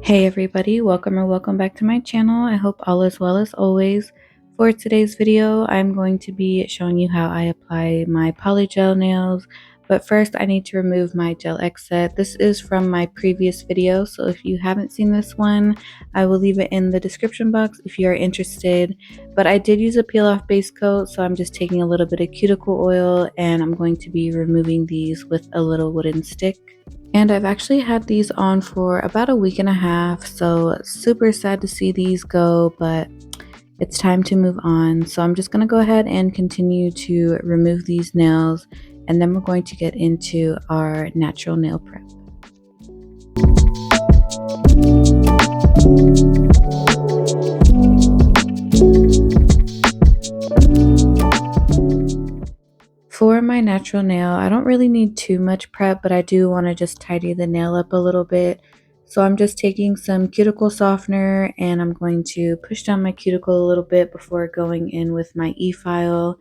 Hey everybody, welcome back to my channel. I hope all is well as always. For today's video, I'm going to be showing you how I apply my polygel nails. But first, I need to remove my gel excess. This is from my previous video, so if you haven't seen this one, I will leave it in the description box if you are interested. But I did use a peel off base coat, so I'm just taking a little bit of cuticle oil and I'm going to be removing these with a little wooden stick. And I've actually had these on for about a week and a half, so super sad to see these go, but it's time to move on. So I'm just going to go ahead and continue to remove these nails, and then we're going to get into our natural nail prep. For my natural nail, I don't really need too much prep, but I do want to just tidy the nail up a little bit. So I'm just taking some cuticle softener and I'm going to push down my cuticle a little bit before going in with my e-file.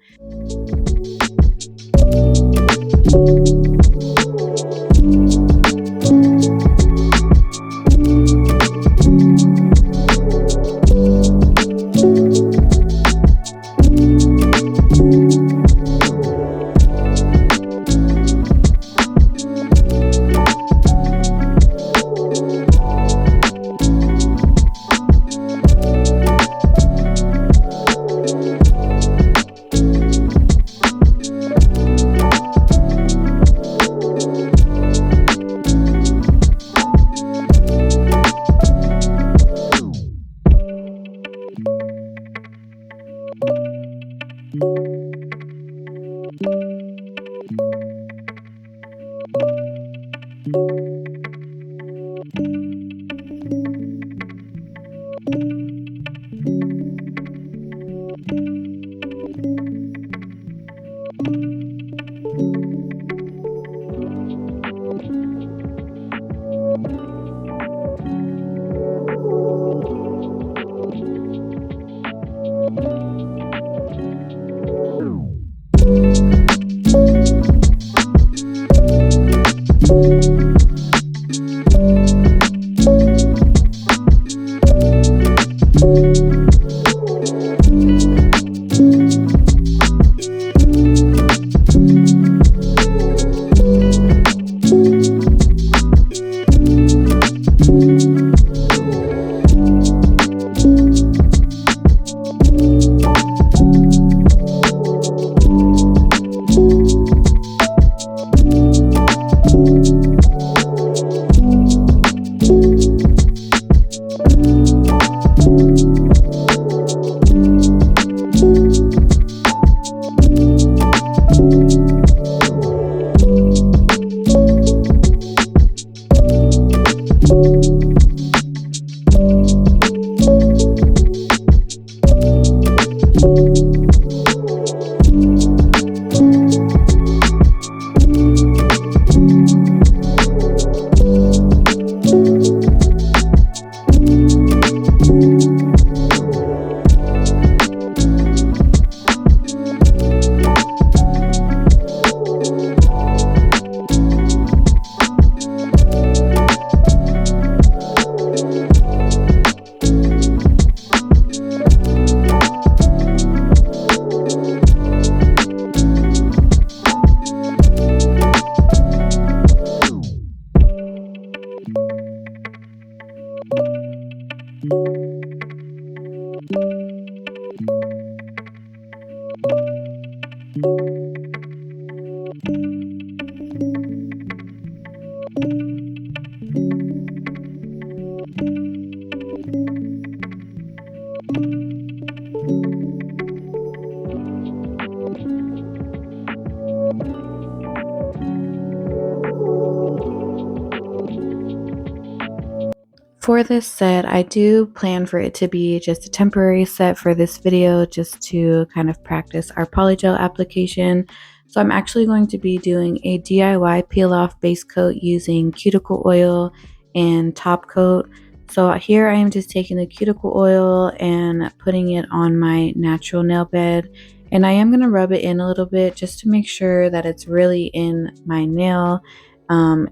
For this set, I do plan for it to be just a temporary set for this video, just to kind of practice our polygel application. So I'm actually going to be doing a DIY peel off base coat using cuticle oil and top coat. So here I am just taking the cuticle oil and putting it on my natural nail bed. And I am going to rub it in a little bit just to make sure that it's really in my nail.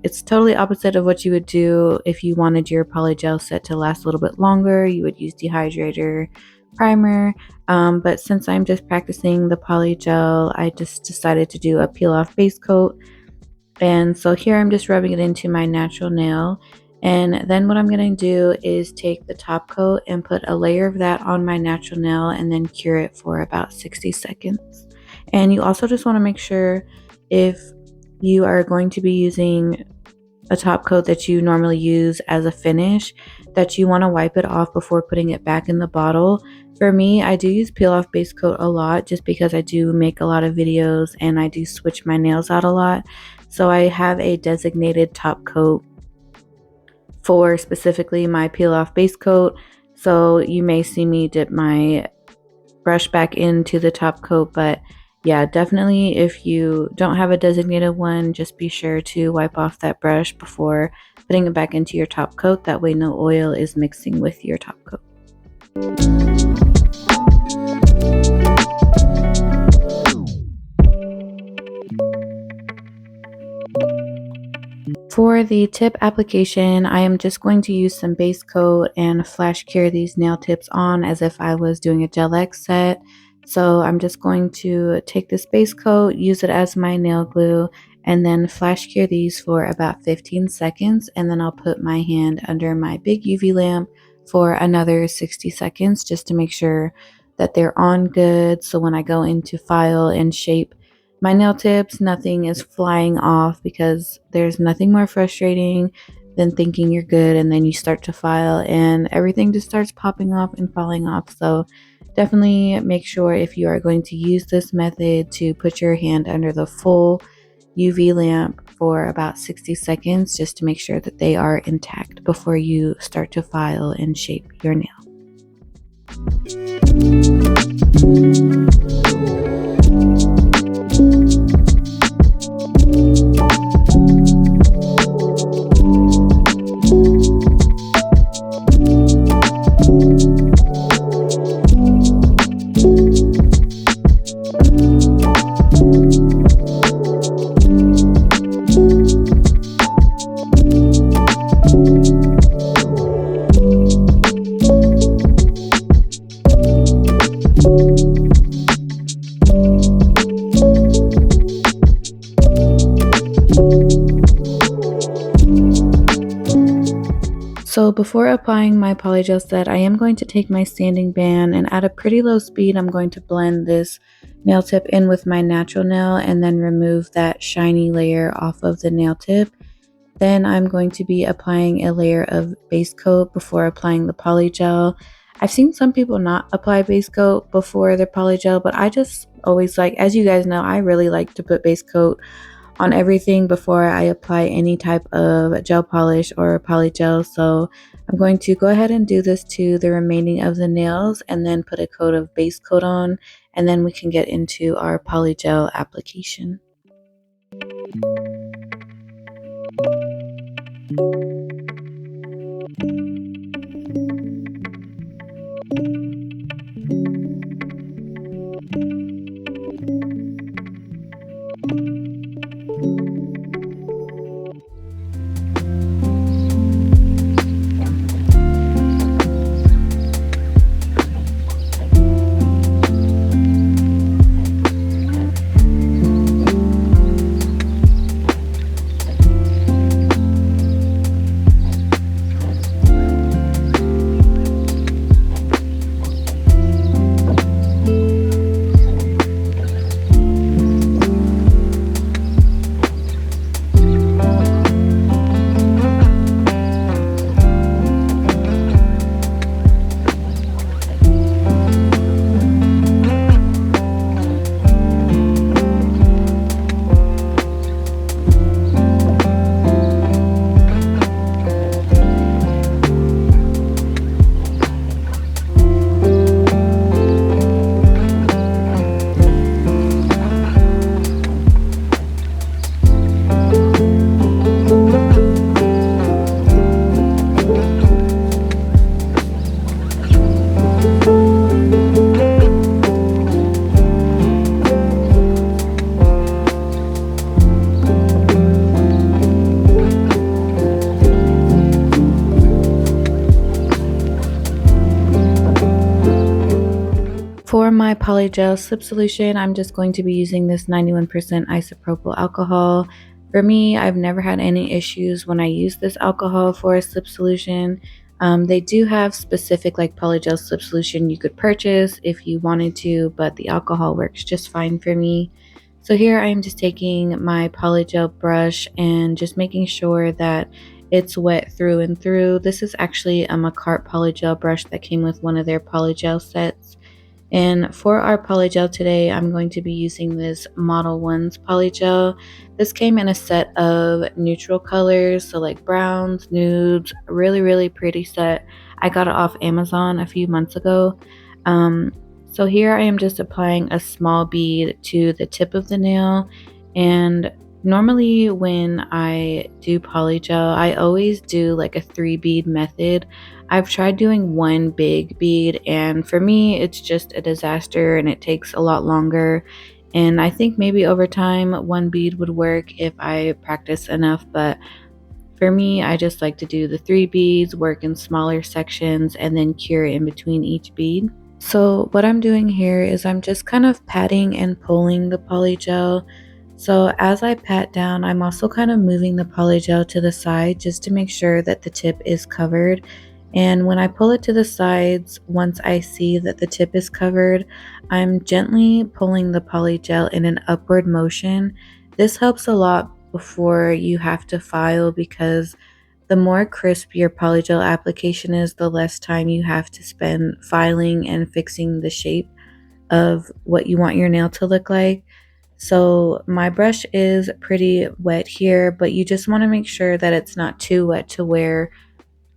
It's totally opposite of what you would do if you wanted your polygel set to last a little bit longer. You would use dehydrator, primer, but since I'm just practicing the polygel, I just decided to do a peel off base coat. And so here I'm just rubbing it into my natural nail. And then what I'm going to do is take the top coat and put a layer of that on my natural nail and then cure it for about 60 seconds. And you also just want to make sure, if you are going to be using a top coat that you normally use as a finish, that you want to wipe it off before putting it back in the bottle. For me, I do use peel off base coat a lot just because I do make a lot of videos and I do switch my nails out a lot. So I have a designated top coat for specifically my peel off base coat. So you may see me dip my brush back into the top coat, but yeah, definitely if you don't have a designated one, just be sure to wipe off that brush before putting it back into your top coat. That way no oil is mixing with your top coat. For the tip application, I am just going to use some base coat and flash cure these nail tips on as if I was doing a gel X set. So I'm just going to take this base coat, use it as my nail glue, and then flash cure these for about 15 seconds. And then I'll put my hand under my big UV lamp for another 60 seconds just to make sure that they're on good. So when I go into file and shape my nail tips, nothing is flying off, because there's nothing more frustrating than thinking you're good and then you start to file and everything just starts popping off and falling off. So definitely make sure, if you are going to use this method, to put your hand under the full UV lamp for about 60 seconds just to make sure that they are intact before you start to file and shape your nail. So before applying my polygel set, I am going to take my sanding band, and at a pretty low speed, I'm going to blend this nail tip in with my natural nail and then remove that shiny layer off of the nail tip. Then I'm going to be applying a layer of base coat before applying the polygel. I've seen some people not apply base coat before their polygel, but I just always like, as you guys know, I really like to put base coat on everything before I apply any type of gel polish or polygel. So I'm going to go ahead and do this to the remaining of the nails and then put a coat of base coat on, and then we can get into our polygel application. my polygel slip solution, I'm just going to be using this 91% isopropyl alcohol. For me, I've never had any issues when I use this alcohol for a slip solution. They do have specific like polygel slip solution you could purchase if you wanted to, but the alcohol works just fine for me. So here I am just taking my polygel brush and just making sure that it's wet through and through. This is actually a Makartt polygel brush that came with one of their polygel sets. And for our polygel today, I'm going to be using this Model 1's polygel. This came in a set of neutral colors, so like browns, nudes, really pretty set. I got it off Amazon a few months ago. So here I am just applying a small bead to the tip of the nail. And normally when I do polygel, I always do like a 3-bead method. I've tried doing one big bead, and for me it's just a disaster and it takes a lot longer. And I think maybe over time one bead would work if I practice enough, but for me I just like to do the 3 beads, work in smaller sections, and then cure in between each bead. So what I'm doing here is I'm just kind of patting and pulling the polygel. So as I pat down, I'm also kind of moving the polygel to the side just to make sure that the tip is covered. And when I pull it to the sides, once I see that the tip is covered, I'm gently pulling the polygel in an upward motion. This helps a lot before you have to file, because the more crisp your polygel application is, the less time you have to spend filing and fixing the shape of what you want your nail to look like. So my brush is pretty wet here, but you just want to make sure that it's not too wet to where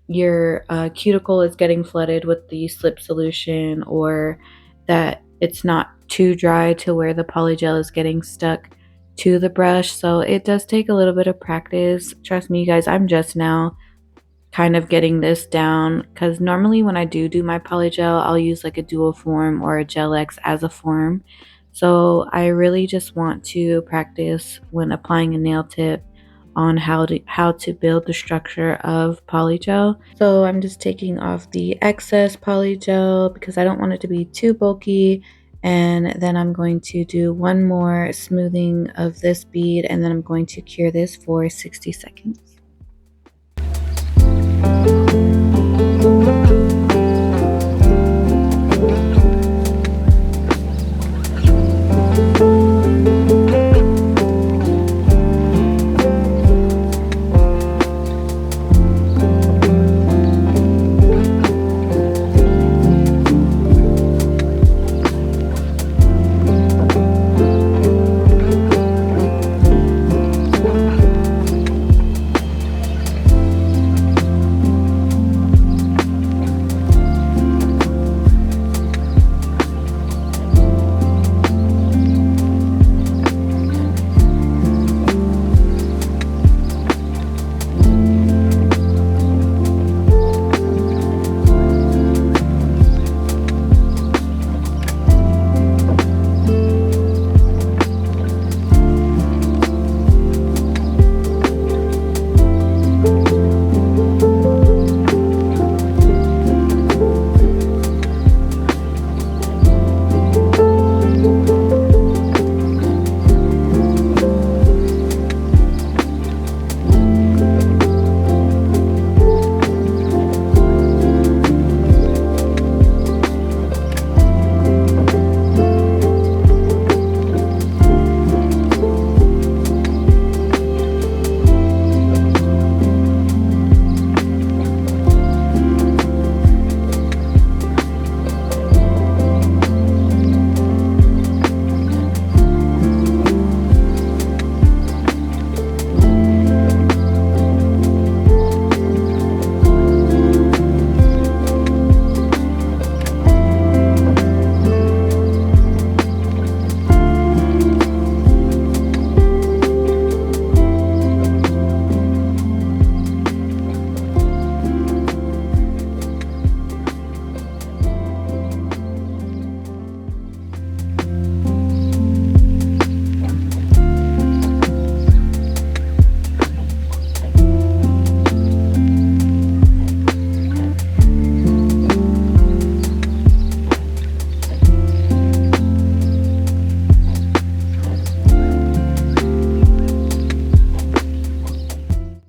your cuticle is getting flooded with the slip solution, or that it's not too dry to where the polygel is getting stuck to the brush. So it does take a little bit of practice. Trust me, you guys, I'm just now kind of getting this down, because normally when I do my polygel, I'll use like a dual form or a Gel X as a form. So I really just want to practice when applying a nail tip on how to build the structure of polygel. So I'm just taking off the excess polygel because I don't want it to be too bulky. And then I'm going to do one more smoothing of this bead, and then I'm going to cure this for 60 seconds.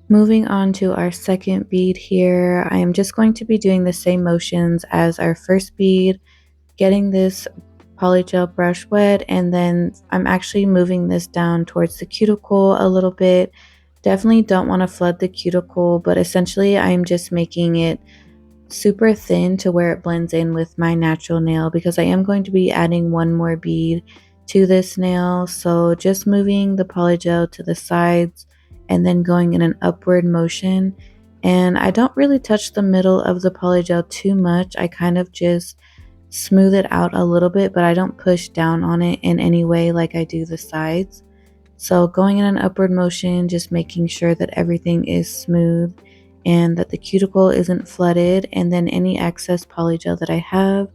Moving on to our second bead here, I am just going to be doing the same motions as our first bead, getting this polygel brush wet, and then I'm actually moving this down towards the cuticle a little bit. Definitely don't want to flood the cuticle, but essentially I'm just making it super thin to where it blends in with my natural nail, because I am going to be adding one more bead to this nail. So just moving the polygel to the sides and then going in an upward motion. And I don't really touch the middle of the polygel too much. I kind of just smooth it out a little bit, but I don't push down on it in any way like I do the sides. So going in an upward motion, just making sure that everything is smooth and that the cuticle isn't flooded. And then any excess polygel that I have,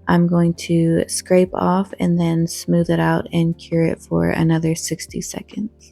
I'm going to scrape off and then smooth it out and cure it for another 60 seconds.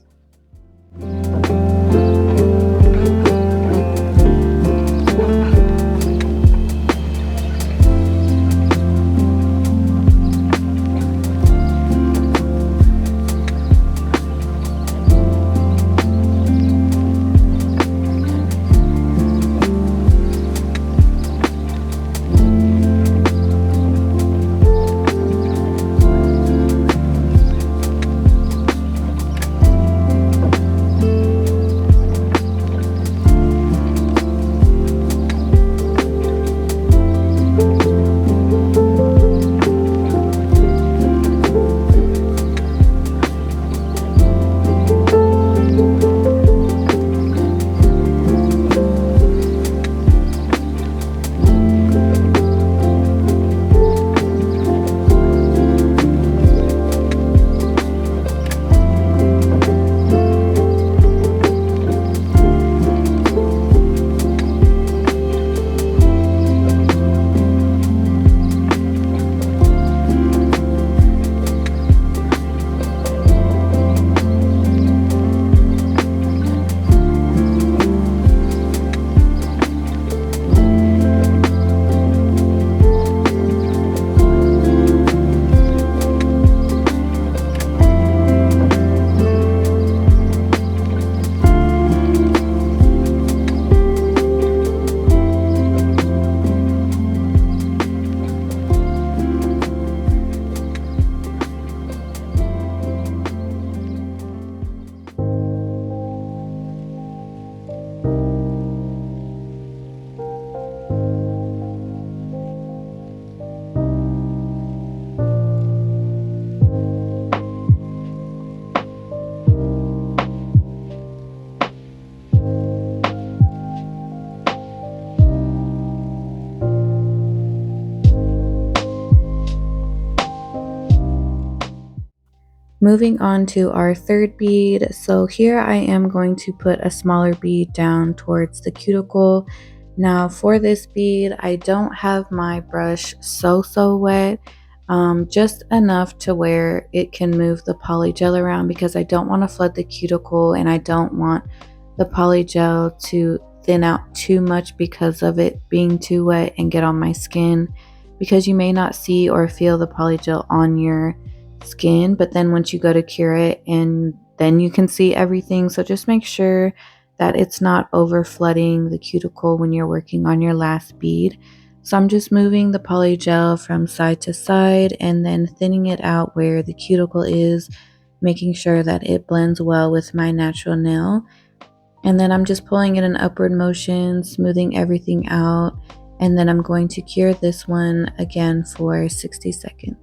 Moving on to our third bead. So here I am going to put a smaller bead down towards the cuticle. Now for this bead, I don't have my brush so wet, just enough to where it can move the polygel around, because I don't want to flood the cuticle and I don't want the polygel to thin out too much because of it being too wet and get on my skin, because you may not see or feel the polygel on your skin, but then once you go to cure it, and then you can see everything. So just make sure that it's not over flooding the cuticle when you're working on your last bead. So I'm just moving the polygel from side to side and then thinning it out where the cuticle is, making sure that it blends well with my natural nail. And then I'm just pulling it in upward motion, smoothing everything out, and then I'm going to cure this one again for 60 seconds.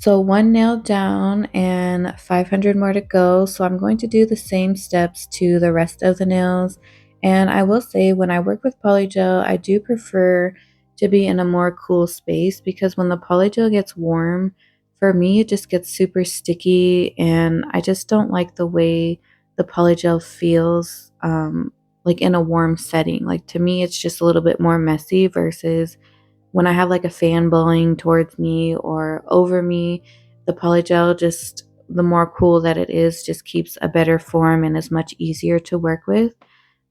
So one nail down and 500 more to go. So I'm going to do the same steps to the rest of the nails. And I will say when I work with polygel, I do prefer to be in a more cool space because when the polygel gets warm, for me, it just gets super sticky and I just don't like the way the polygel feels like in a warm setting. Like to me, it's just a little bit more messy versus when I have like a fan blowing towards me or over me, the polygel just the more cool that it is just keeps a better form and is much easier to work with.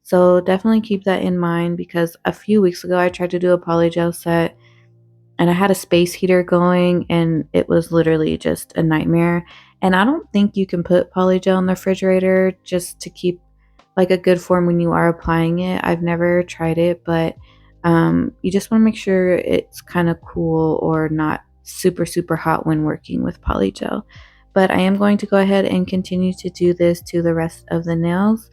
So definitely keep that in mind because a few weeks ago I tried to do a polygel set and I had a space heater going and it was literally just a nightmare. And I don't think you can put polygel in the refrigerator just to keep like a good form when you are applying it. I've never tried it, but you just want to make sure it's kind of cool or not super, super hot when working with polygel. But I am going to go ahead and continue to do this to the rest of the nails.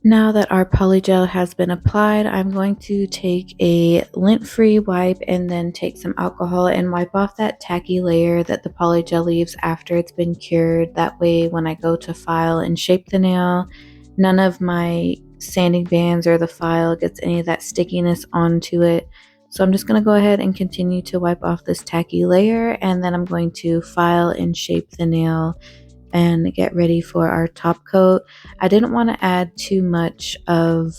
Now that our polygel has been applied, I'm going to take a lint-free wipe and then take some alcohol and wipe off that tacky layer that the polygel leaves after it's been cured. That way, when I go to file and shape the nail, none of my sanding bands or the file gets any of that stickiness onto it. So I'm just going to go ahead and continue to wipe off this tacky layer, and then I'm going to file and shape the nail and get ready for our top coat. I didn't want to add too much of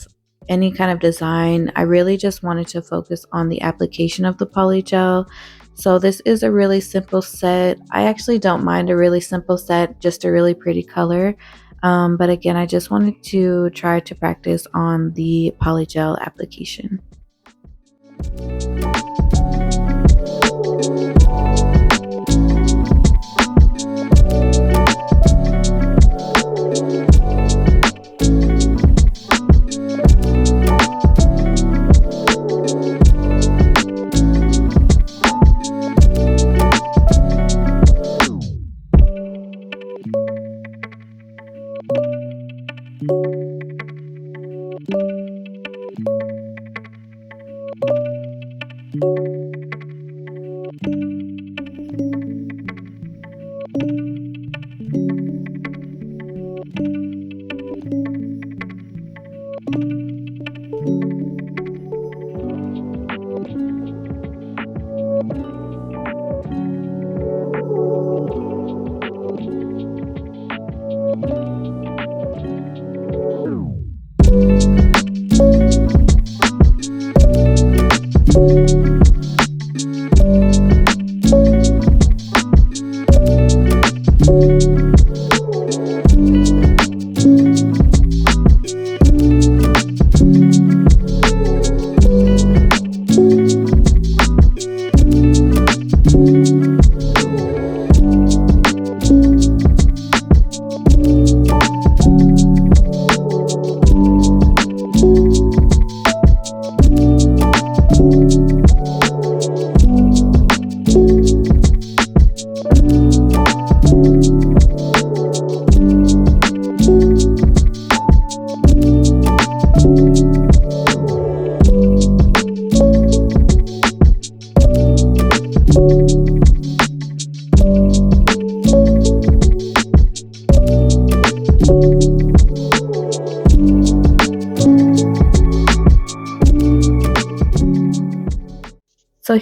any kind of design. I really just wanted to focus on the application of the polygel. So this is a really simple set. I actually don't mind a really simple set, just a really pretty color. But again, I just wanted to try to practice on the polygel application.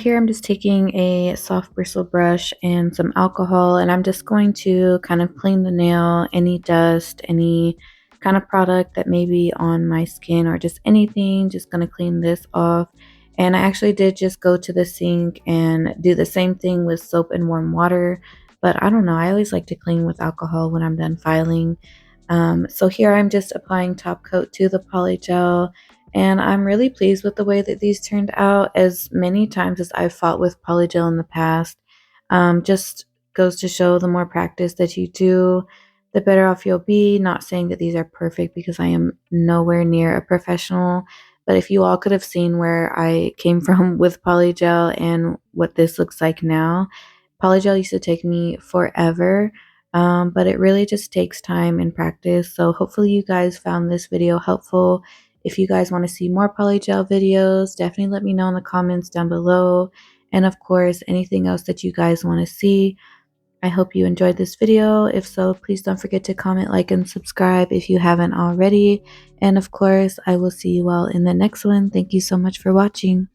here I'm just taking a soft bristle brush and some alcohol, and I'm just going to kind of clean the nail, any dust, any kind of product that may be on my skin or just anything, just going to clean this off. And I actually did just go to the sink and do the same thing with soap and warm water, but I don't know, I always like to clean with alcohol when I'm done filing. So here I'm just applying top coat to the poly gel, and I'm really pleased with the way that these turned out. As many times as I've fought with polygel in the past, just goes to show the more practice that you do, the better off you'll be. Not saying that these are perfect because I am nowhere near a professional, but if you all could have seen where I came from with polygel and what this looks like now, polygel used to take me forever. But it really just takes time and practice. So hopefully you guys found this video helpful. If you guys want to see more polygel videos, definitely let me know in the comments down below. And of course, anything else that you guys want to see. I hope you enjoyed this video. If so, please don't forget to comment, like, and subscribe if you haven't already. And of course, I will see you all in the next one. Thank you so much for watching.